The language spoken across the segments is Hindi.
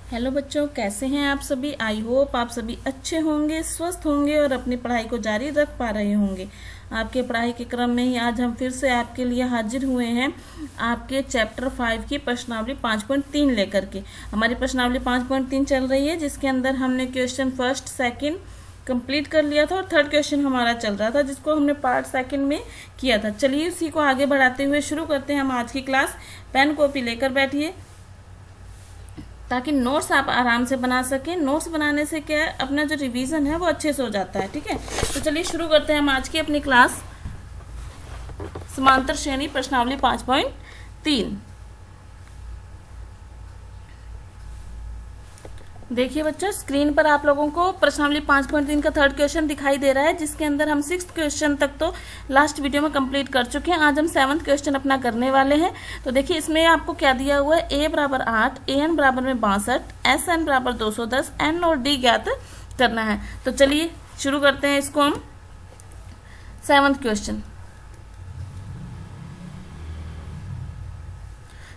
हेलो बच्चों, कैसे हैं आप सभी। आई होप आप सभी अच्छे होंगे, स्वस्थ होंगे और अपनी पढ़ाई को जारी रख पा रहे होंगे। आपके पढ़ाई के क्रम में ही आज हम फिर से आपके लिए हाजिर हुए हैं आपके चैप्टर 5 की प्रश्नावली 5.3 लेकर के। हमारी प्रश्नावली 5.3 चल रही है, जिसके अंदर हमने क्वेश्चन फर्स्ट सेकंड कंप्लीट कर लिया था और थर्ड क्वेश्चन हमारा चल रहा था, जिसको हमने पार्ट सेकंड में किया था। चलिए उसी को आगे बढ़ाते हुए शुरू करते हैं हम आज की क्लास। पेन कॉपी लेकर बैठिए ताकि नोट्स आप आराम से बना सकें। नोट्स बनाने से क्या है, अपना जो रिवीजन है वो अच्छे से हो जाता है। ठीक है, तो चलिए शुरू करते हैं हम आज की अपनी क्लास। समांतर श्रेणी प्रश्नावली 5.3। देखिए बच्चों, स्क्रीन पर आप लोगों को प्रश्नावली 5.3 का थर्ड क्वेश्चन दिखाई दे रहा है, जिसके अंदर हम 6th क्वेश्चन तक तो लास्ट वीडियो में कंप्लीट कर चुके हैं। आज हम 7th क्वेश्चन अपना करने वाले हैं। तो देखिए इसमें आपको क्या दिया हुआ है, a बराबर 8, an बराबर में 62, sn बराबर 210, n और d ज्ञात करना है। तो चलिए शुरू करते हैं इसको हम। 7th क्वेश्चन,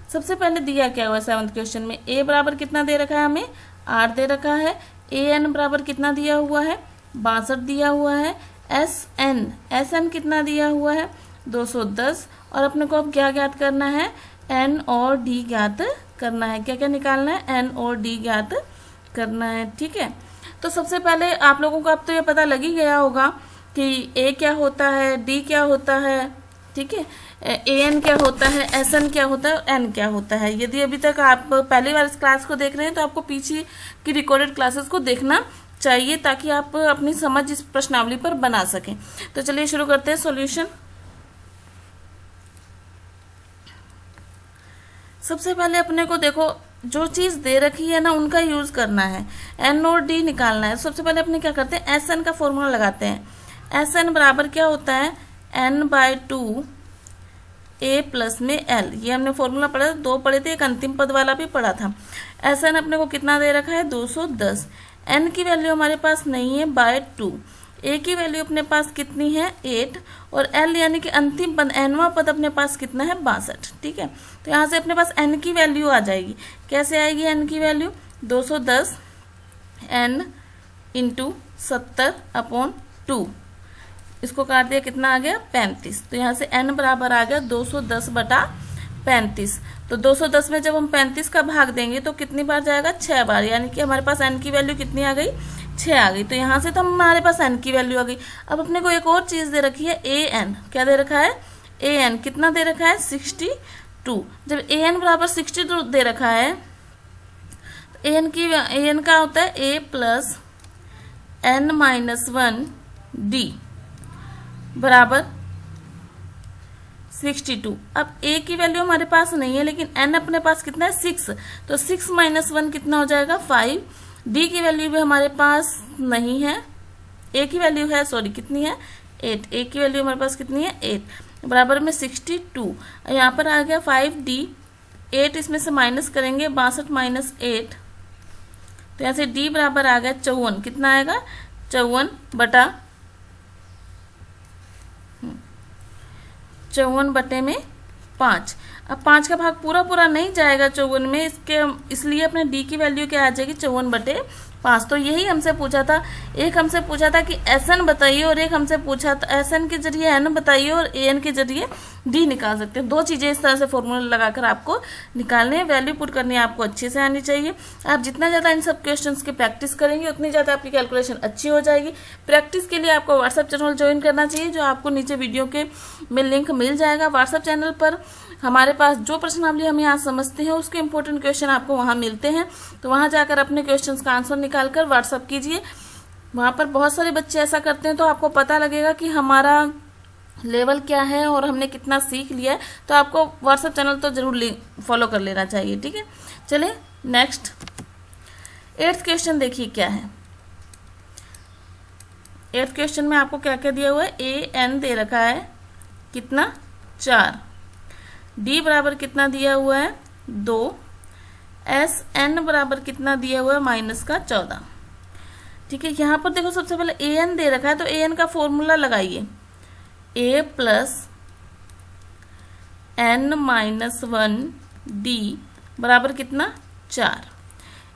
सबसे पहले दिया क्या हुआ है 7th क्वेश्चन में, a बराबर कितना दे रखा है, हमें 8 दे रखा है। an बराबर कितना दिया हुआ है, 62 दिया हुआ है। sn कितना दिया हुआ है, 210। और अपने को अब क्या ज्ञात करना है, n और d ज्ञात करना है। क्या क्या निकालना है, n और d ज्ञात करना है। ठीक है, तो सबसे पहले आप लोगों को अब तो ये पता लग ही गया होगा कि a क्या होता है, d क्या होता है। ठीक है, an क्या होता है, sn क्या होता है, n क्या होता है। यदि अभी तक आप पहली बार इस क्लास को देख रहे हैं तो आपको पीछे की रिकॉर्डेड क्लासेस को देखना चाहिए, ताकि आप अपनी समझ इस प्रश्नावली पर बना सकें। तो चलिए शुरू करते हैं सॉल्यूशन। सबसे पहले अपने को देखो, जो चीज दे रखी है ना उनका यूज करना है, n और d निकालना है। सबसे पहले अपने क्या करते हैं, sn का फॉर्मूला लगाते हैं। sn बराबर क्या होता है, n/2 a प्लस में l। ये हमने फॉर्मूला पढ़ा था, 2 पढ़े थे, एक अंतिम पद वाला भी पढ़ा था। sn अपने को कितना दे रखा है, 210। n की वैल्यू हमारे पास नहीं है, /2। a की वैल्यू अपने पास कितनी है, 8। और l यानी कि अंतिम पद, nवां पद अपने पास कितना है, 62। ठीक है, तो यहाँ से अपने पास n की वैल्यू आ जाएगी। कैसे आएगी n की वैल्यू, 210 n इंटू 70/2। इसको काट दिया, कितना आ गया, 35। तो यहाँ से n बराबर आ गया 210/35। तो 210 में जब हम 35 का भाग देंगे तो कितनी बार जाएगा, 6 बार। यानी कि हमारे पास n की वैल्यू कितनी आ गई, 6 आ गई। तो यहाँ से तो हमारे पास n की वैल्यू आ गई। अब अपने को एक और चीज़ दे रखी है, an। क्या दे रखा है, an कितना दे रखा है, 62। जब an बराबर 62 दे रखा है तो an का होता है a प्लस n-1 d बराबर 62। अब a की वैल्यू हमारे पास नहीं है, लेकिन n अपने पास कितना है, 6। तो 6 - 1 कितना हो जाएगा, 5। d की वैल्यू भी हमारे पास नहीं है, a की वैल्यू है, सॉरी कितनी है, 8। a की वैल्यू हमारे पास कितनी है, 8 बराबर में 62। यहाँ पर आ गया 5d, 8 इसमें से माइनस करेंगे, 62 - 8। तो यहाँ से d बराबर आ गया 54। कितना आएगा, 54/5। अब 5 का भाग पूरा पूरा नहीं जाएगा 54 में, इसलिए अपने d की वैल्यू क्या आ जाएगी, 54/5। तो यही हमसे पूछा था, एक हमसे पूछा था कि sn बताइए, और एक हमसे पूछा था sn के जरिए n बताइए और an के जरिए d निकाल सकते हैं। 2 चीजें इस तरह से फॉर्मूला लगाकर आपको निकालने हैं। वैल्यू पुट करनी आपको अच्छे से आनी चाहिए। आप जितना ज्यादा इन सब क्वेश्चंस की प्रैक्टिस करेंगे उतनी ज्यादा आपकी कैलकुलेशन अच्छी हो जाएगी। प्रैक्टिस के लिए आपको व्हाट्सएप चैनल ज्वाइन करना चाहिए, जो आपको नीचे वीडियो के में लिंक मिल जाएगा। व्हाट्सएप चैनल पर हमारे पास जो प्रश्नावली हम यहाँ समझते हैं उसके इंपॉर्टेंट क्वेश्चन आपको वहाँ मिलते हैं। तो वहाँ जाकर अपने क्वेश्चंस का आंसर निकालकर व्हाट्सएप कीजिए। वहाँ पर बहुत सारे बच्चे ऐसा करते हैं, तो आपको पता लगेगा कि हमारा लेवल क्या है और हमने कितना सीख लिया है। तो आपको व्हाट्सएप चैनल तो जरूर फॉलो कर लेना चाहिए। ठीक है, चलिए नेक्स्ट 8th क्वेश्चन देखिए क्या है। 8th क्वेश्चन में आपको क्या क्या दिया हुआ है, an दे रखा है कितना, 4। d बराबर कितना दिया हुआ है, 2। sn बराबर कितना दिया हुआ है, -14। ठीक है, यहाँ पर देखो सबसे पहले an दे रखा है, तो an का फॉर्मूला लगाइए, a प्लस n-1 d बराबर कितना, 4।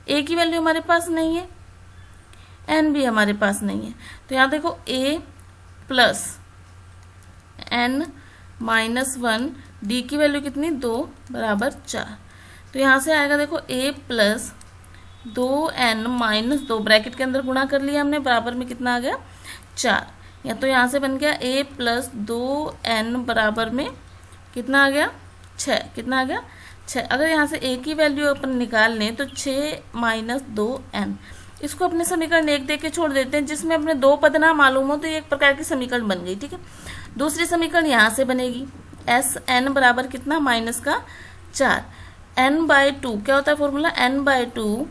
ए की वैल्यू हमारे पास नहीं है, एन भी हमारे पास नहीं है। तो यहाँ देखो ए प्लस एन माइनस 1, डी की वैल्यू कितनी 2 बराबर 4। तो यहाँ से आएगा देखो ए प्लस 2n माइनस 2, ब्रैकेट के अंदर गुणा कर लिया हमने, बराबर में कितना आ गया 4। या तो यहाँ से बन गया a प्लस 2n बराबर में कितना आ गया 6, कितना आ गया 6। अगर यहाँ से a की वैल्यू अपन निकाल लें तो 6 माइनस 2n, इसको अपने समीकरण 1 दे के छोड़ देते हैं, जिसमें अपने दो पद ना मालूम हो तो ये एक प्रकार की समीकरण बन गई। ठीक है, दूसरी समीकरण यहाँ से बनेगी एस एन बराबर कितना माइनस का 4, n बाई 2 क्या होता है formula, n by 2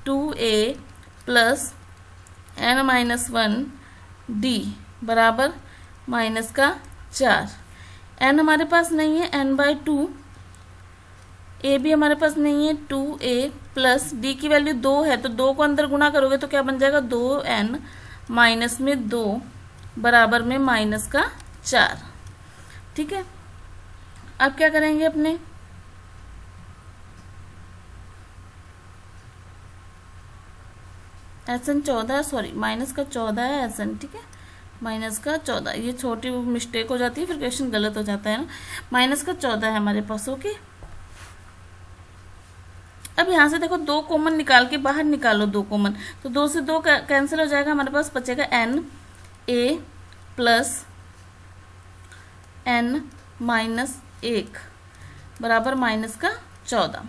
2a plus n minus 1 d बराबर माइनस का 4। n हमारे पास नहीं है, n बाई 2, a भी हमारे पास नहीं है 2a प्लस d की वैल्यू 2 है, तो 2 को अंदर गुणा करोगे तो क्या बन जाएगा 2n माइनस में 2 बराबर में माइनस का 4। ठीक है, अब क्या करेंगे अपने, एस एन 14, सॉरी माइनस का 14 है एस एन। ठीक है, माइनस का 14, ये छोटी मिस्टेक हो जाती है फिर क्वेश्चन गलत हो जाता है ना। माइनस का 14 है हमारे पास। ओके, अब यहाँ से देखो 2 कॉमन निकाल के बाहर निकालो, 2 कॉमन, तो 2 से 2 कैंसिल हो जाएगा, हमारे पास बचेगा n a plus n minus 1 बराबर माइनस का 14।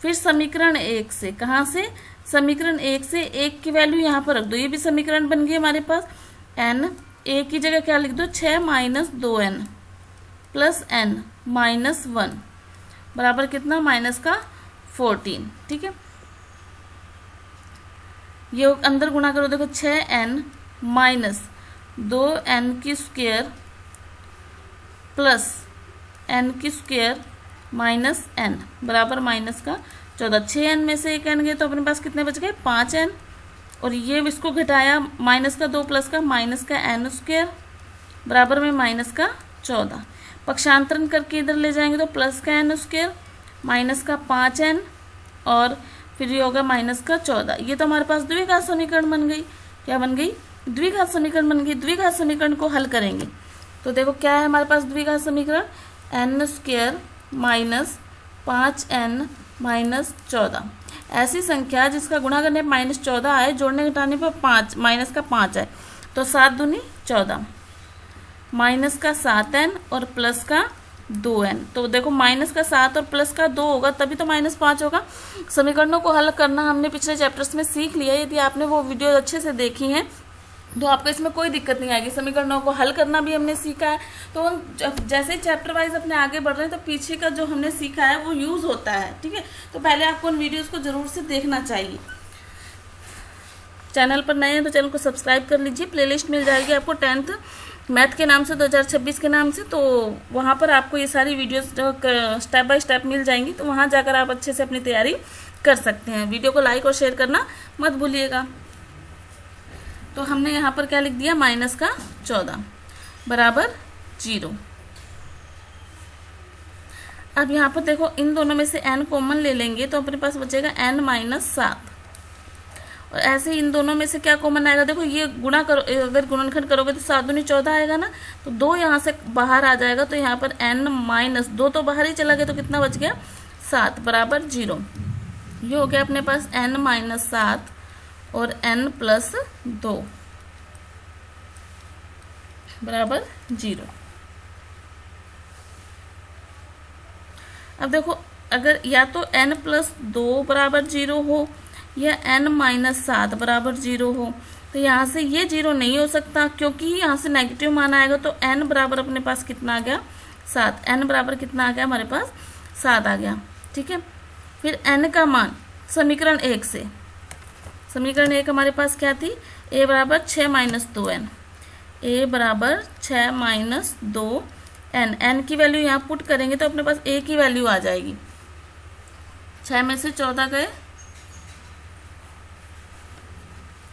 फिर समीकरण 1 से, कहाँ से, समीकरण 1 से 1 की वैल्यू यहाँ पर रख दो, ये भी समीकरण बन गई हमारे पास। n a की जगह क्या लिख दो 6 minus 2n plus n minus 1 बराबर कितना माइनस का 14। ठीक है, ये अंदर गुणा करो, देखो 6n माइनस 2n की स्क्वायर प्लस n की स्क्वायर माइनस n बराबर माइनस का 14। 6n में से एक n गए तो अपने पास कितने बच गए 5n, और ये इसको घटाया माइनस का 2 प्लस का माइनस का n स्क्वायर बराबर में माइनस का 14। पक्षांतरण करके इधर ले जाएंगे तो प्लस का n स्क्वायर माइनस का 5n और फिर ये होगा माइनस का 14। ये तो हमारे पास द्विघात समीकरण बन गई। क्या बन गई, द्विघात समीकरण बन गई। द्विघात समीकरण को हल करेंगे तो देखो क्या है हमारे पास द्विघात समीकरण, n square minus 5n minus 14। ऐसी संख्या जिसका गुणा करने पर माइनस 14 आए, जोड़ने घटाने पर 5 माइनस का 5 आए, तो 7 दूनी 14, माइनस का 7n और प्लस का 2n। तो देखो माइनस का 7 और प्लस का 2 होगा तभी तो माइनस 5 होगा। समीकरणों को हल करना हमने पिछले चैप्टर्स में सीख लिया है, यदि आपने वो वीडियो अच्छे से देखी हैं तो आपको इसमें कोई दिक्कत नहीं आएगी। समीकरणों को हल करना भी हमने सीखा है, तो जैसे ही चैप्टर वाइज अपने आगे बढ़ रहे हैं तो पीछे का जो हमने सीखा है वो यूज़ होता है। ठीक है, तो पहले आपको उन वीडियोज़ को ज़रूर से देखना चाहिए। चैनल पर नए हैं तो चैनल को सब्सक्राइब कर लीजिए। प्लेलिस्ट मिल जाएगी आपको 10th मैथ के नाम से 2026 के नाम से, तो वहाँ पर आपको ये सारी वीडियोस स्टेप बाय स्टेप मिल जाएंगी, तो वहाँ जाकर आप अच्छे से अपनी तैयारी कर सकते हैं। वीडियो को लाइक और शेयर करना मत भूलिएगा। तो हमने यहाँ पर क्या लिख दिया, माइनस का 14 बराबर 0। अब यहाँ पर देखो इन दोनों में से n कॉमन ले लेंगे तो अपने पास बचेगा n माइनस 7, और ऐसे ही इन दोनों में से क्या कॉमन आएगा, देखो ये गुणा करो, अगर गुणनखंड करोगे तो 7 दूनी 14 आएगा ना, तो 2 यहाँ से बाहर आ जाएगा, तो यहाँ पर n माइनस 2 तो बाहर ही चला गया, तो कितना बच गया 7 बराबर 0। ये हो गया अपने पास n माइनस 7 और n प्लस 2 बराबर 0। अब देखो अगर या तो n प्लस 2 बराबर 0 हो या n माइनस 7 बराबर 0 हो, तो यहाँ से ये 0 नहीं हो सकता, क्योंकि यहाँ से नेगेटिव मान आएगा, तो n बराबर अपने पास कितना आ गया 7, n बराबर कितना आ गया हमारे पास 7 आ गया। ठीक है, फिर n का मान समीकरण 1 से, समीकरण 1 हमारे पास क्या थी, a बराबर 6 माइनस 2n, a बराबर 6 माइनस 2n, n की वैल्यू यहाँ पुट करेंगे तो अपने पास a की वैल्यू आ जाएगी, 6 में से 14 गए,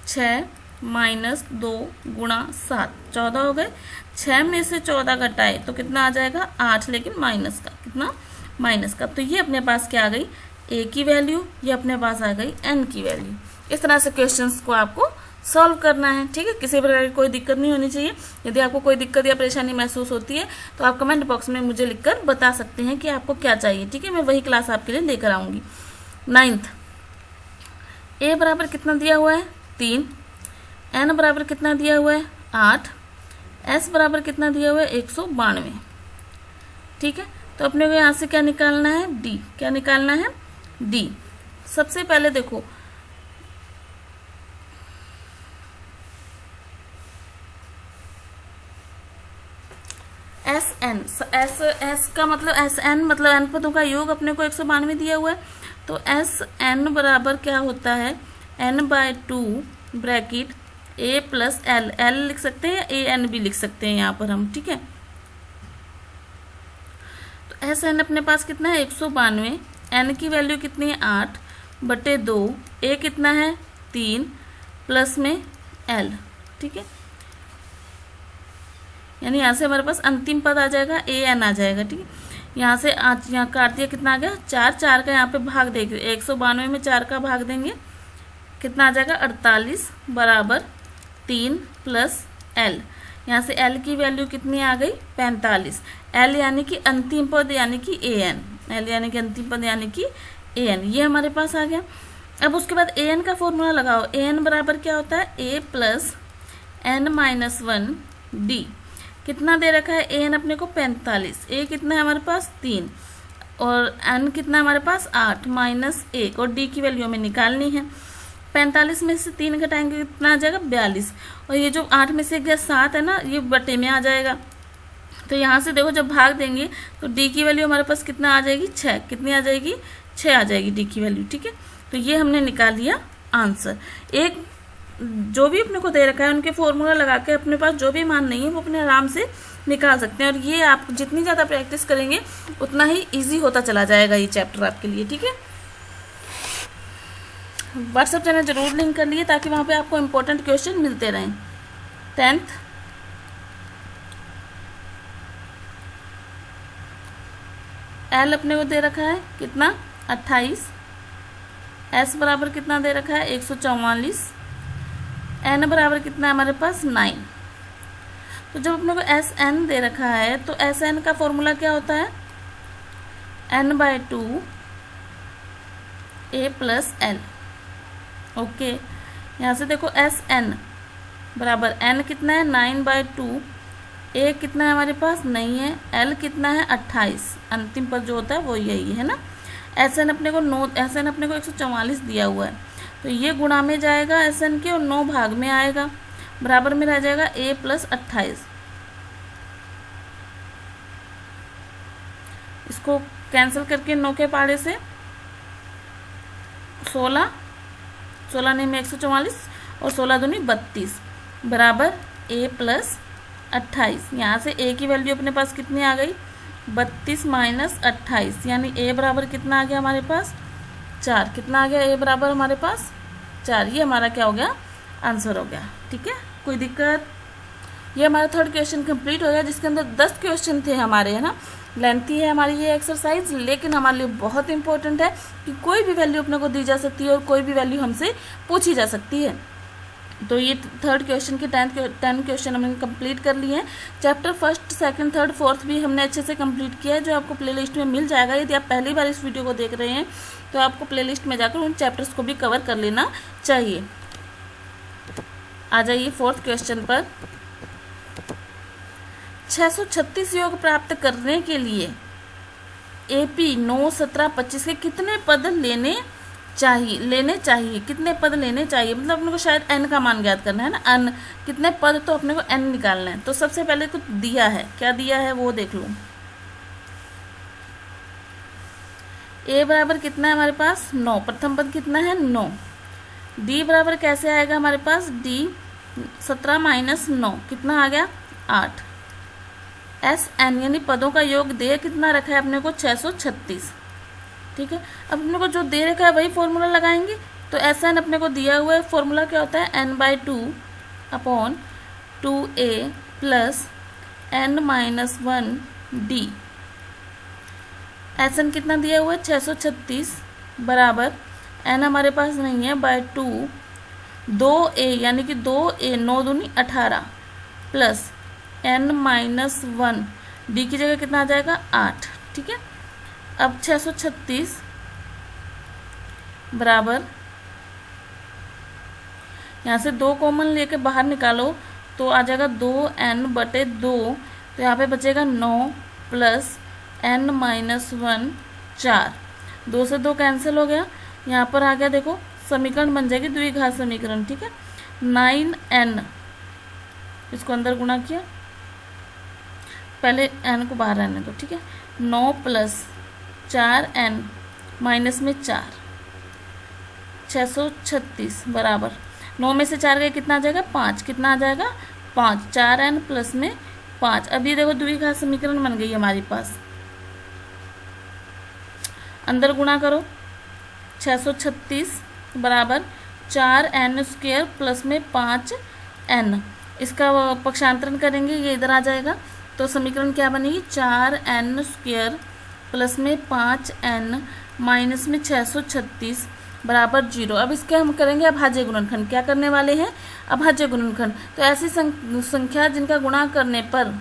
6 माइनस 2 गुणा 7 14 हो गए, 6 में से 14 घटाए तो कितना आ जाएगा 8, लेकिन माइनस का, कितना माइनस का। तो ये अपने पास क्या आ गई ए की वैल्यू, ये अपने पास आ गई एन की वैल्यू। इस तरह से क्वेश्चंस को आपको सॉल्व करना है, ठीक है। किसी प्रकार की कोई दिक्कत नहीं होनी चाहिए। यदि आपको कोई दिक्कत या परेशानी महसूस होती है तो आप कमेंट बॉक्स में मुझे लिखकर बता सकते हैं कि आपको क्या चाहिए, ठीक है। मैं वही क्लास आपके लिए लेकर आऊँगी। 9th, ए बराबर कितना दिया हुआ है 3, एन बराबर कितना दिया हुआ है 8, एस बराबर कितना दिया हुआ है 192, ठीक है। तो अपने को यहाँ से क्या निकालना है, डी। क्या निकालना है, डी। सबसे पहले देखो एस एन, एस का मतलब एस एन मतलब एन पदों का योग अपने को 192 दिया हुआ है। तो एस एन बराबर क्या होता है, n/2 ब्रैकेट ए प्लस एल, एल लिख सकते हैं या ए एन भी लिख सकते हैं यहाँ पर हम, ठीक है। तो एस एन अपने पास कितना है 192, एन की वैल्यू कितनी है 8/2, ए कितना है 3 प्लस में एल, ठीक है। यानी यहाँ से हमारे पास अंतिम पद आ जाएगा ए एन आ जाएगा, ठीक है। यहाँ से यहाँ काट दिया, कितना आ गया 4, 4 का यहाँ पे भाग देंगे, 192 में 4 का भाग देंगे, कितना आ जाएगा 48 बराबर 3 प्लस एल। यहाँ से एल की वैल्यू कितनी आ गई 45, एल यानी कि अंतिम पद यानी कि ए एन, एल यानी कि अंतिम पद यानी कि ए एन, ये हमारे पास आ गया। अब उसके बाद ए एन का फॉर्मूला लगाओ। ए एन बराबर क्या होता है ए प्लस n-1 डी। कितना दे रखा है ए एन अपने को 45, ए कितना है हमारे पास 3 और एन कितना है हमारे पास 8 माइनस 1 और डी की वैल्यू हमें निकालनी है। 45 में से 3 घटाएंगे कितना आ जाएगा 42 और ये जो 8 में से गया 7 है ना, ये बटे में आ जाएगा। तो यहाँ से देखो जब भाग देंगे तो डी की वैल्यू हमारे पास कितना आ जाएगी 6, कितनी आ जाएगी 6 आ जाएगी डी की वैल्यू, ठीक है। तो ये हमने निकाल लिया आंसर। एक जो भी अपने को दे रखा है उनके फॉर्मूला लगा के अपने पास जो भी मान नहीं है वो अपने आराम से निकाल सकते हैं और ये आप जितनी ज़्यादा प्रैक्टिस करेंगे उतना ही इजी होता चला जाएगा ये चैप्टर आपके लिए, ठीक है। व्हाट्सएप चैनल जरूर लिंक कर लिए ताकि वहाँ पे आपको इम्पोर्टेंट क्वेश्चन मिलते रहें। 10th, एल अपने को दे रखा है कितना 28, एस बराबर कितना दे रखा है 144, एन बराबर कितना है हमारे पास 9। तो जब अपने को एस एन दे रखा है तो एस एन का फॉर्मूला क्या होता है n/2 ए प्लस एल, ओके। यहाँ से देखो एस एन बराबर एन कितना है 9/2, ए कितना है हमारे पास नहीं है, एल कितना है 28, अंतिम पद जो होता है वो यही है ना। एस एन अपने को 144 दिया हुआ है तो ये गुणा में जाएगा एस एन के और 9 भाग में आएगा, बराबर में रह जाएगा ए प्लस 28। इसको कैंसिल करके 9 के पाड़े से 16 नहीं में 144 और 16 दूनी 32 बराबर ए प्लस 28। यहाँ से ए की वैल्यू अपने पास कितनी आ गई 32 माइनस 28, यानी ए बराबर कितना आ गया हमारे पास 4। कितना आ गया ए बराबर हमारे पास 4। ये हमारा क्या हो गया आंसर हो गया, ठीक है। कोई दिक्कत? ये हमारा थर्ड क्वेश्चन कंप्लीट हो गया जिसके अंदर 10 क्वेश्चन थे हमारे, है ना। लेंथी है हमारी ये एक्सरसाइज लेकिन हमारे लिए बहुत इंपॉर्टेंट है कि कोई भी वैल्यू अपने को दी जा सकती है और कोई भी वैल्यू हमसे पूछी जा सकती है। तो ये थर्ड क्वेश्चन के 10 क्वेश्चन हमने कंप्लीट कर लिए हैं। Chapter 1st, 2nd, 3rd, 4th भी हमने अच्छे से कंप्लीट किया है जो आपको प्लेलिस्ट में मिल जाएगा। यदि आप पहली बार इस वीडियो को देख रहे हैं तो आपको प्लेलिस्ट में जाकर उन चैप्टर्स को भी कवर कर लेना चाहिए। आ जाइए 4th क्वेश्चन पर। 636 योग प्राप्त करने के लिए AP 9, 17, 25 के कितने पद लेने चाहिए कितने पद लेने चाहिए, मतलब अपने को शायद n का मान ज्ञात करना है ना। n कितने पद, तो अपने को n निकालना है। तो सबसे पहले कुछ दिया है, क्या दिया है वो देख लो। a बराबर कितना है हमारे पास 9, प्रथम पद कितना है 9। d बराबर कैसे आएगा हमारे पास d 17 माइनस 9 कितना आ गया 8। एस एन यानी पदों का योग दे कितना रखा है अपने को 636, ठीक है। अब अपने को जो दे रखा है वही फॉर्मूला लगाएंगे। तो एस एन अपने को दिया हुआ है, फॉर्मूला क्या होता है n/2 upon 2a plus n-1 d। S N कितना दिया हुआ है 636 बराबर n हमारे पास नहीं है बाय 2, 2a यानी कि 2a 9 दूनी 18 प्लस n-1 d की जगह कितना आ जाएगा 8। ठीक है, अब 636 बराबर यहाँ से 2 कॉमन लेके बाहर निकालो तो आ जाएगा 2n/2, तो यहाँ पे बचेगा 9 प्लस n-1 4, 2 से 2 कैंसिल हो गया। यहाँ पर आ गया, देखो समीकरण बन जाएगी द्विघात समीकरण। ठीक है, 9n इसको अंदर गुणा किया, पहले n को बाहर रहने दो। ठीक है, 9 प्लस 4n माइनस में 4, 636 बराबर 9 में से 4 गए कितना आ जाएगा 5, कितना आ जाएगा 5, 4n प्लस में 5। अब ये देखो द्विघात समीकरण बन गई हमारे पास, अंदर गुणा करो 636 बराबर 4n² प्लस में 5n, इसका पक्षांतरण करेंगे ये इधर आ जाएगा, तो समीकरण क्या बनेगी 4n² प्लस में 5n माइनस में 636 बराबर 0। अब इसके हम करेंगे अभाज्य गुणनखंड। क्या करने वाले हैं, अभाज्य गुणनखंड। तो ऐसी संख्या जिनका गुणा करने पर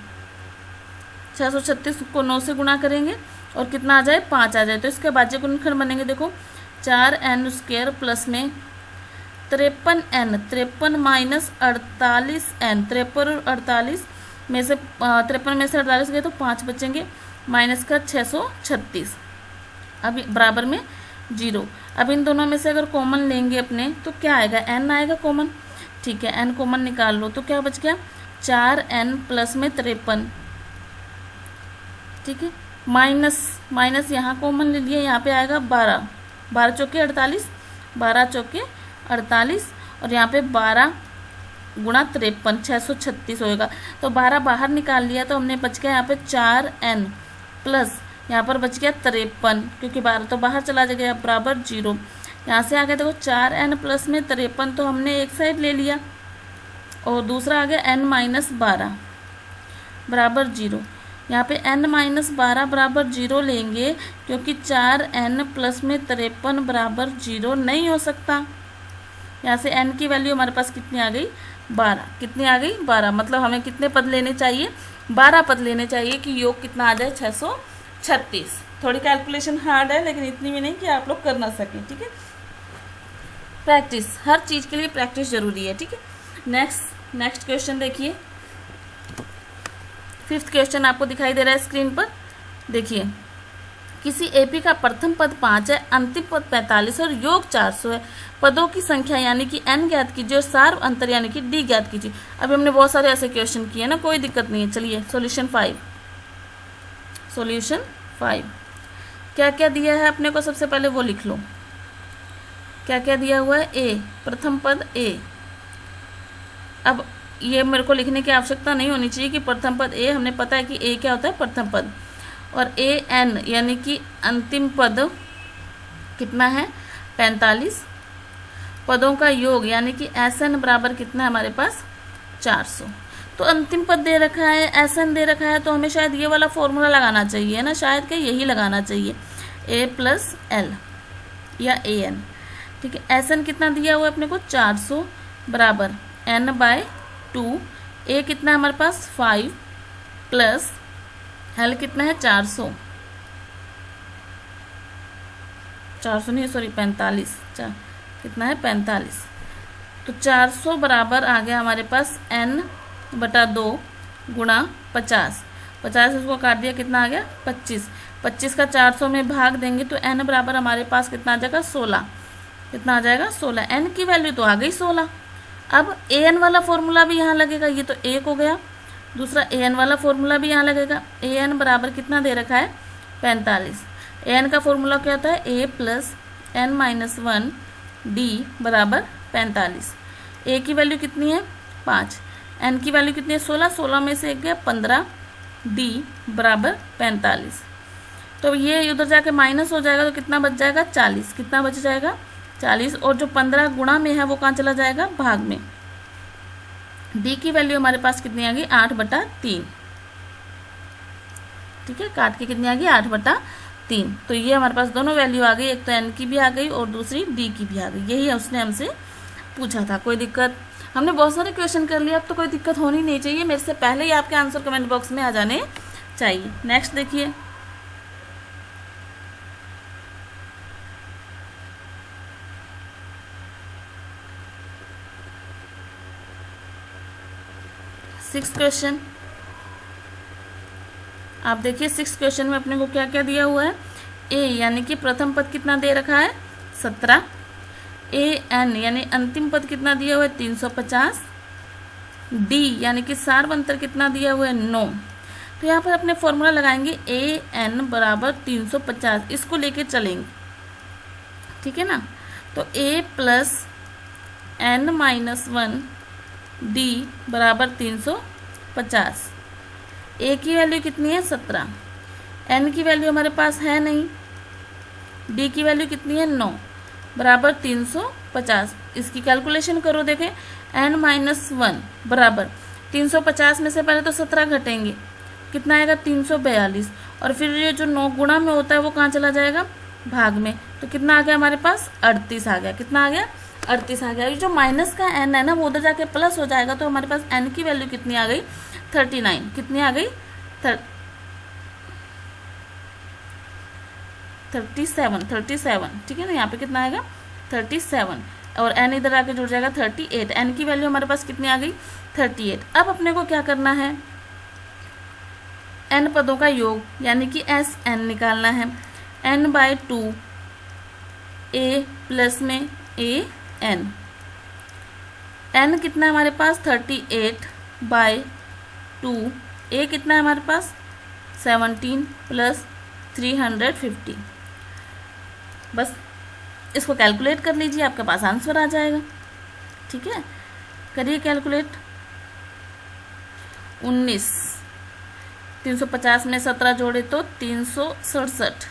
636 को 9 से गुणा करेंगे और कितना आ जाए 5 आ जाए, तो इसके अभाज्य गुणनखंड बनेंगे। देखो 4n² प्लस में 53n, 53 माइनस 48n, 53 और 48 में से 53 में से 48 गए तो 5 बचेंगे, माइनस का 636, अब बराबर में 0। अब इन दोनों में से अगर कॉमन लेंगे अपने तो क्या आएगा, n आएगा कॉमन। ठीक है, n कॉमन निकाल लो तो क्या बच गया 4n प्लस में 53। ठीक है, माइनस यहाँ कॉमन ले लिए, यहाँ पे आएगा 12, 12 चौके 48, 12 चौके 48 और यहाँ पे 12 गुणा 53, 636 होएगा। तो 12 बाहर निकाल लिया तो हमने बच गया यहाँ पे 4n प्लस यहाँ पर बच गया 53, क्योंकि 12 तो बाहर चला गया बराबर 0। यहाँ से आ गया देखो 4n प्लस में 53 तो हमने एक साइड ले लिया और दूसरा आ गया n-12 बराबर 0। यहाँ पे n-12 बराबर 0 लेंगे क्योंकि 4n प्लस में 53 बराबर 0 नहीं हो सकता। यहाँ से n की वैल्यू हमारे पास कितनी आ गई 12, कितनी आ गई 12, मतलब हमें कितने पद लेने चाहिए 12 पद लेने चाहिए कि योग कितना आ जाए 636। थोड़ी कैलकुलेशन हार्ड है लेकिन इतनी भी नहीं कि आप लोग कर ना सकें। ठीक है, प्रैक्टिस, हर चीज़ के लिए प्रैक्टिस जरूरी है। ठीक है, नेक्स्ट क्वेश्चन देखिए, 5th क्वेश्चन आपको दिखाई दे रहा है स्क्रीन पर। देखिए, किसी एपी का प्रथम पद 5 है, अंतिम पद 45 और योग 400 है। पदों की संख्या यानी कि n ज्ञात कीजिए और सार्व अंतर यानी कि d ज्ञात कीजिए। अभी हमने बहुत सारे ऐसे क्वेश्चन किए ना, कोई दिक्कत नहीं है। चलिए सॉल्यूशन 5 क्या क्या दिया है अपने को, सबसे पहले वो लिख लो। क्या क्या दिया हुआ है, a प्रथम पद a। अब ये मेरे को लिखने की आवश्यकता नहीं होनी चाहिए कि प्रथम पद a, हमने पता है कि a क्या होता है प्रथम पद, और an यानी कि अंतिम पद कितना है 45, पदों का योग यानी कि Sn बराबर कितना है हमारे पास 400। तो अंतिम पद दे रखा है, Sn दे रखा है, तो हमें शायद ये वाला फॉर्मूला लगाना चाहिए ना, शायद क्या यही लगाना चाहिए a प्लस l या an। ठीक है, Sn कितना दिया हुआ है अपने को 400 बराबर n/2, a कितना है हमारे पास 5 प्लस l कितना है 400 नहीं सॉरी 45, कितना है 45। तो 400 बराबर आ गया हमारे पास n/2 गुणा 50, 50 इसको काट दिया कितना आ गया 25, 25 का 400 में भाग देंगे तो n बराबर हमारे पास कितना आ जाएगा 16, कितना आ जाएगा 16। n की वैल्यू तो आ गई 16। अब an वाला फॉर्मूला भी यहाँ लगेगा, ये तो 1 हो गया, दूसरा an वाला फॉर्मूला भी यहाँ लगेगा। an बराबर कितना दे रखा है 45, an का फॉर्मूला क्या होता है a प्लस n-1 d बराबर 45। a की वैल्यू कितनी है 5, n की वैल्यू कितनी है 16, 16 में से 1 गया 15, d बराबर 45। तो ये उधर जाके माइनस हो जाएगा तो कितना बच जाएगा 40, कितना बच जाएगा 40, और जो 15 गुणा में है वो कहाँ चला जाएगा भाग में। d की वैल्यू हमारे पास कितनी आ गई 8/3। ठीक है, काट के कितनी आ गई 8/3। 3। तो ये हमारे पास दोनों वैल्यू आ गई, एक तो n की भी आ गई और दूसरी d की भी आ गई। यही उसने हमसे पूछा था। कोई दिक्कत? हमने बहुत सारे क्वेश्चन कर लिए, अब तो कोई दिक्कत होनी नहीं चाहिए। मेरे से पहले ही आपके आंसर कमेंट बॉक्स में आ जाने चाहिए। नेक्स्ट देखिए, सिक्स क्वेश्चन। आप देखिए 6 क्वेश्चन में अपने को क्या क्या दिया हुआ है। ए यानी कि प्रथम पद कितना दे रखा है 17। ए एन यानी अंतिम पद कितना दिया हुआ है 350। डी यानी कि सारवंतर कितना दिया हुआ है 9। तो यहाँ पर अपने फॉर्मूला लगाएंगे ए एन बराबर 350, इसको लेके चलेंगे, ठीक है ना। तो ए प्लस एन माइनस 1 डी बराबर 350। ए की वैल्यू कितनी है 17, एन की वैल्यू हमारे पास है नहीं, डी की वैल्यू कितनी है 9 बराबर 350। इसकी कैलकुलेशन करो, देखें एन माइनस 1 बराबर 350 में से पहले तो 17 घटेंगे, कितना आएगा 342, और फिर ये जो 9 गुणा में होता है वो कहाँ चला जाएगा भाग में। तो कितना आ गया हमारे पास 38 आ गया। कितना आ गया 38 आ गया। ये जो माइनस का एन है ना वो उधर जाके प्लस हो जाएगा, तो हमारे पास एन की वैल्यू कितनी आ गई 39। कितनी आ गई 37, ठीक है ना। यहाँ पे कितना आएगा 37, और एन इधर आके जुड़ जाएगा 38। एन की वैल्यू हमारे पास कितनी आ गई 38। अब अपने को क्या करना है, एन पदों का योग यानी कि एस एन निकालना है। एन बाय 2 ए प्लस में ए एन। एन कितना है हमारे पास 38 बाय 2, ए कितना है हमारे पास 17 प्लस 350। बस इसको कैलकुलेट कर लीजिए, आपके पास आंसर आ जाएगा, ठीक है। करिए कैलकुलेट। 19, 350 में 17 जोड़े तो 367,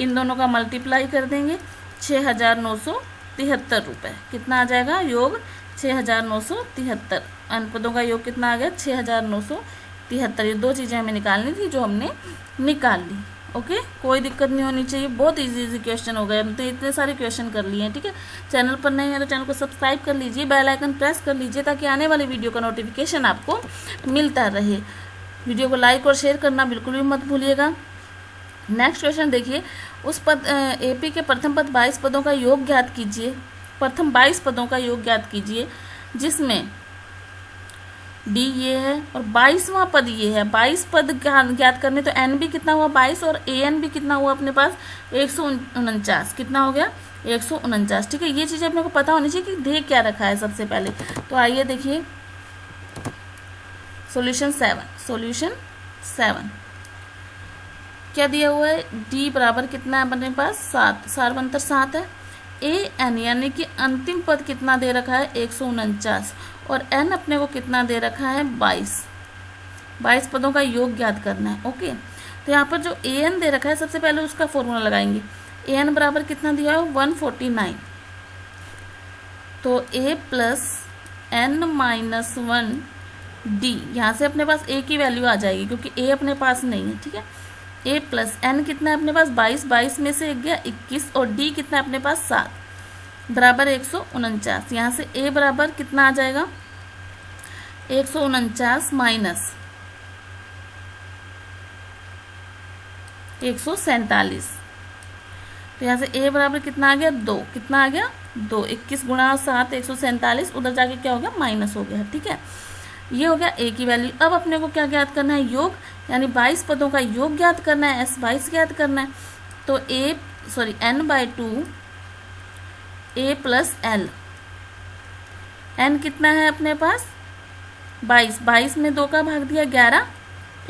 इन दोनों का मल्टीप्लाई कर देंगे 6,973 रुपये। कितना आ जाएगा योग 6,973। अन पदों का योग कितना आ गया 6,973। ये दो चीज़ें हमें निकालनी थी जो हमने निकाल ली। ओके, कोई दिक्कत नहीं होनी चाहिए। बहुत इजी क्वेश्चन हो गए, हम तो इतने सारे क्वेश्चन कर लिए हैं, ठीक है। चैनल पर नहीं है तो चैनल को सब्सक्राइब कर लीजिए, बेल आइकन प्रेस कर लीजिए ताकि आने वाली वीडियो का नोटिफिकेशन आपको मिलता रहे। वीडियो को लाइक और शेयर करना बिल्कुल भी मत भूलिएगा। नेक्स्ट क्वेश्चन देखिए, उस पद एपी के प्रथम पद 22 पदों का योग ज्ञात कीजिए। प्रथम 22 पदों का योग ज्ञात कीजिए, जिसमें डी ये है और 22वां पद ये है। 22 पद ज्ञात करने, तो एन भी कितना हुआ 22 और ए एन भी कितना हुआ अपने पास 149। कितना हो गया 149, ठीक है। ये चीज़ें अपने को पता होनी चाहिए कि दे क्या रखा है सबसे पहले। तो आइए देखिए सॉल्यूशन 7 क्या दिया हुआ है। डी बराबर कितना है अपने पास 7, सारवंतर 7 है। ए एन यानी कि अंतिम पद कितना दे रखा है 149, और एन अपने को कितना दे रखा है 22 पदों का योग ज्ञात करना है। ओके, तो यहाँ पर जो ए एन दे रखा है सबसे पहले उसका फॉर्मूला लगाएंगे। ए एन बराबर कितना दिया है 149, तो ए प्लस एन माइनस 1 डी, यहाँ से अपने पास ए की वैल्यू आ जाएगी क्योंकि ए अपने पास नहीं है, ठीक है। ए प्लस एन कितना है अपने पास 22 में से एक गया 21, और डी कितना है अपने पास 7 बराबर 149। यहाँ से ए बराबर कितना आ जाएगा 149 माइनस 147। तो यहाँ से ए बराबर कितना आ गया 2। कितना आ गया 2। 21 गुणा 7 147, उधर जाके क्या हो गया माइनस हो गया, ठीक है। ये हो गया ए की वैल्यू। अब अपने को क्या ज्ञात करना है योग, यानी 22 पदों का योग ज्ञात करना है, एस 22 ज्ञात करना है। तो एन बाय 2 ए प्लस एल। एन कितना है अपने पास 22 में 2 का भाग दिया 11,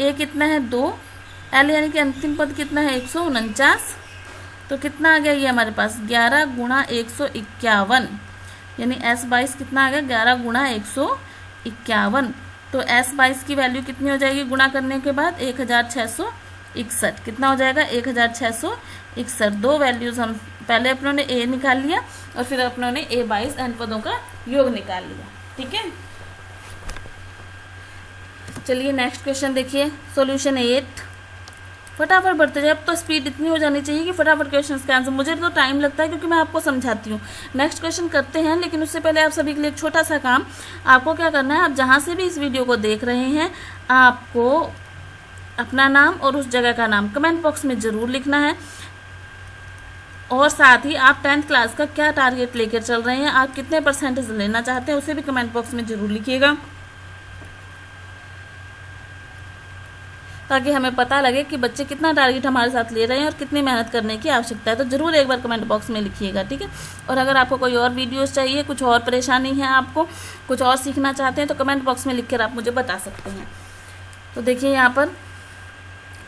ए कितना है 2, एल यानी कि अंतिम पद कितना है 149। तो कितना आ गया ये हमारे पास 11 गुणा 151, यानी एस 22 कितना आ गया 11 गुणा 151। तो एस 22 की वैल्यू कितनी हो जाएगी गुणा करने के बाद 1661। कितना हो जाएगा 1661। दो वैल्यूज हम पहले अपनों ने ए निकाल लिया और फिर अपनों ने ए 22 एन पदों का योग निकाल लिया, ठीक है। चलिए नेक्स्ट क्वेश्चन देखिए, सॉल्यूशन 8। फटाफट बढ़ते जाए। अब तो स्पीड इतनी हो जानी चाहिए कि फटाफट क्वेश्चन का आंसर, मुझे तो टाइम लगता है क्योंकि मैं आपको समझाती हूँ। नेक्स्ट क्वेश्चन करते हैं, लेकिन उससे पहले आप सभी के लिए एक छोटा सा काम, आपको क्या करना है, आप जहाँ से भी इस वीडियो को देख रहे हैं आपको अपना नाम और उस जगह का नाम कमेंट बॉक्स में ज़रूर लिखना है, और साथ ही आप 10th क्लास का क्या टारगेट लेकर चल रहे हैं, आप कितने परसेंटेज लेना चाहते हैं, उसे भी कमेंट बॉक्स में ज़रूर लिखिएगा, ताकि हमें पता लगे कि बच्चे कितना टारगेट हमारे साथ ले रहे हैं और कितनी मेहनत करने की आवश्यकता है। तो ज़रूर एक बार कमेंट बॉक्स में लिखिएगा, ठीक है। और अगर आपको कोई और वीडियोस चाहिए, कुछ और परेशानी है, आपको कुछ और सीखना चाहते हैं, तो कमेंट बॉक्स में लिख कर आप मुझे बता सकते हैं। तो देखिए यहाँ पर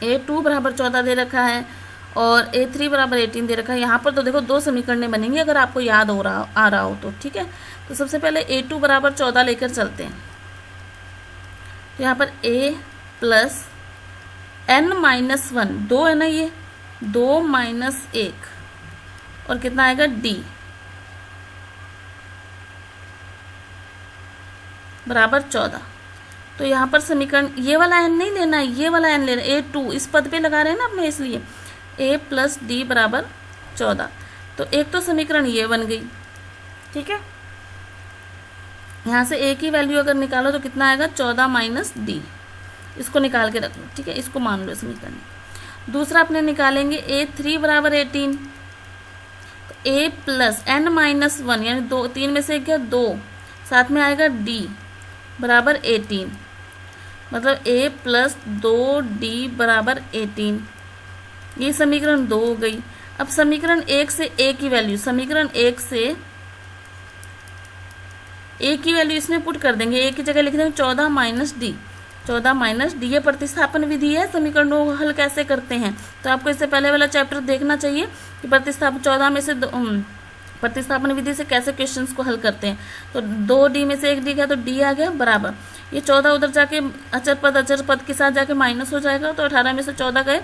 A2 बराबर 14 दे रखा है और A3 बराबर 18 दे रखा है। यहाँ पर तो देखो 2 समीकरण बनेंगे, अगर आपको याद आ रहा हो तो, ठीक है। तो सबसे पहले A2 बराबर 14 लेकर चलते हैं। तो यहाँ पर A प्लस n-1, 2 है ना, ये 2 माइनस 1 और कितना आएगा D बराबर 14। तो यहाँ पर समीकरण, ये वाला n नहीं लेना है, ये वाला n लेना है, A2 इस पद पे लगा रहे हैं ना अपने, इसलिए A प्लस D बराबर 14। तो एक तो समीकरण ये बन गई, ठीक है। यहाँ से A की वैल्यू अगर निकालो तो कितना आएगा 14 माइनस D, इसको निकाल के रख लो, ठीक है, इसको मान लो समीकरण। दूसरा अपने निकालेंगे A3 बराबर 18, तो A प्लस n-1 यानी 2, 3 में से क्या 2, साथ में आएगा D बराबर 18, मतलब A प्लस 2D बराबर 18। ये समीकरण 2 हो गई। अब समीकरण 1 से A की वैल्यू, समीकरण 1 से A की वैल्यू इसमें पुट कर देंगे, A की जगह लिख देंगे 14 माइनस D, 14 माइनस D। ये प्रतिस्थापन विधि है, समीकरणों को हल कैसे करते हैं। तो आपको इससे पहले वाला चैप्टर देखना चाहिए कि प्रतिस्थापन 14 में से प्रतिस्थापन विधि से कैसे क्वेश्चंस को हल करते हैं। तो 2D में से 1D गया तो D आ गया बराबर, ये 14 उधर जाके अचर पद के साथ जाके माइनस हो जाएगा, तो 18 में से 14 गए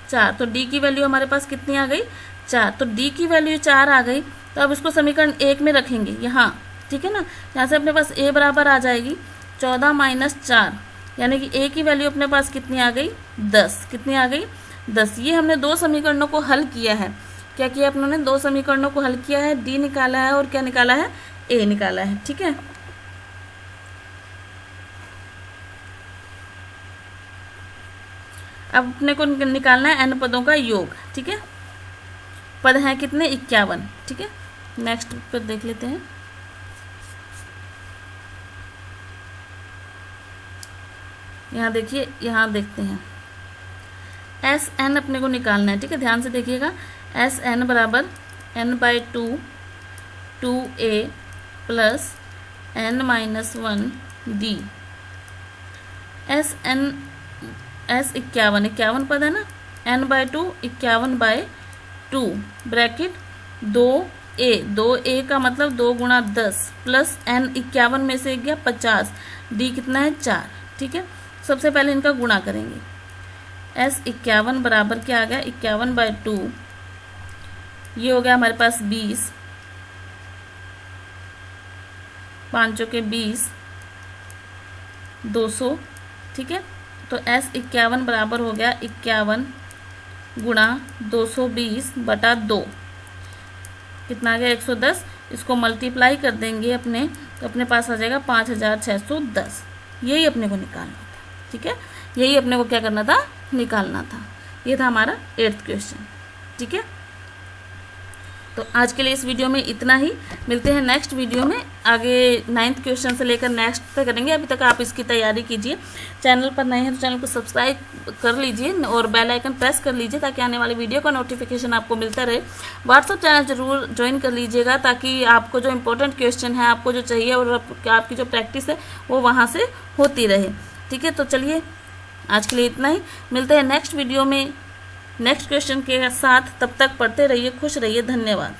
4, तो D की वैल्यू हमारे पास कितनी आ गई 4। तो D की वैल्यू 4 आ गई। तो अब इसको समीकरण 1 में रखेंगे यहाँ, ठीक है ना। यहाँ से अपने पास A बराबर आ जाएगी 14 माइनस 4, यानी कि A की वैल्यू अपने पास कितनी आ गई 10, कितनी आ गई 10। ये हमने 2 समीकरणों को हल किया है। क्या किया अपनों ने, 2 समीकरणों को हल किया है, D निकाला है और क्या निकाला है, A निकाला है, ठीक है। अब अपने को निकालना है n पदों का योग, ठीक है। पद हैं कितने 51, ठीक है। नेक्स्ट पर देख लेते हैं। यहाँ देखिए, यहाँ देखते हैं Sn अपने को निकालना है, ठीक है। ध्यान से देखिएगा, Sn बराबर n/2 2a plus n-1 D। S 51 पद है ना, n/2 51/2 ब्रैकेट 2a का मतलब 2 गुणा 10 प्लस n 51 में से गया 50, D कितना है 4, ठीक है। सबसे पहले इनका गुणा करेंगे। S 51 बराबर क्या आ गया 51/2, ये हो गया हमारे पास 20, 5 के 20, 200, ठीक है। तो S 51 बराबर हो गया 51 गुणा 220 बटा 2, कितना आ गया 110। इसको मल्टीप्लाई कर देंगे अपने, तो अपने पास आ जाएगा 5610। यही अपने को निकालना था, ठीक है। यही अपने को क्या करना था, निकालना था। ये था हमारा 8th क्वेश्चन, ठीक है। तो आज के लिए इस वीडियो में इतना ही, मिलते हैं नेक्स्ट वीडियो में। आगे 9th क्वेश्चन से लेकर नेक्स्ट तक करेंगे। अभी तक आप इसकी तैयारी कीजिए। चैनल पर नए हैं तो चैनल को सब्सक्राइब कर लीजिए और बेल आइकन प्रेस कर लीजिए, ताकि आने वाली वीडियो का नोटिफिकेशन आपको मिलता रहे। व्हाट्सअप चैनल जरूर ज्वाइन कर लीजिएगा, ताकि आपको जो इंपॉर्टेंट क्वेश्चन है, आपको जो चाहिए और आपकी जो प्रैक्टिस है वो वहाँ से होती रहे, ठीक है। तो चलिए आज के लिए इतना ही, मिलते हैं नेक्स्ट वीडियो में नेक्स्ट क्वेश्चन के साथ। तब तक पढ़ते रहिए, खुश रहिए, धन्यवाद।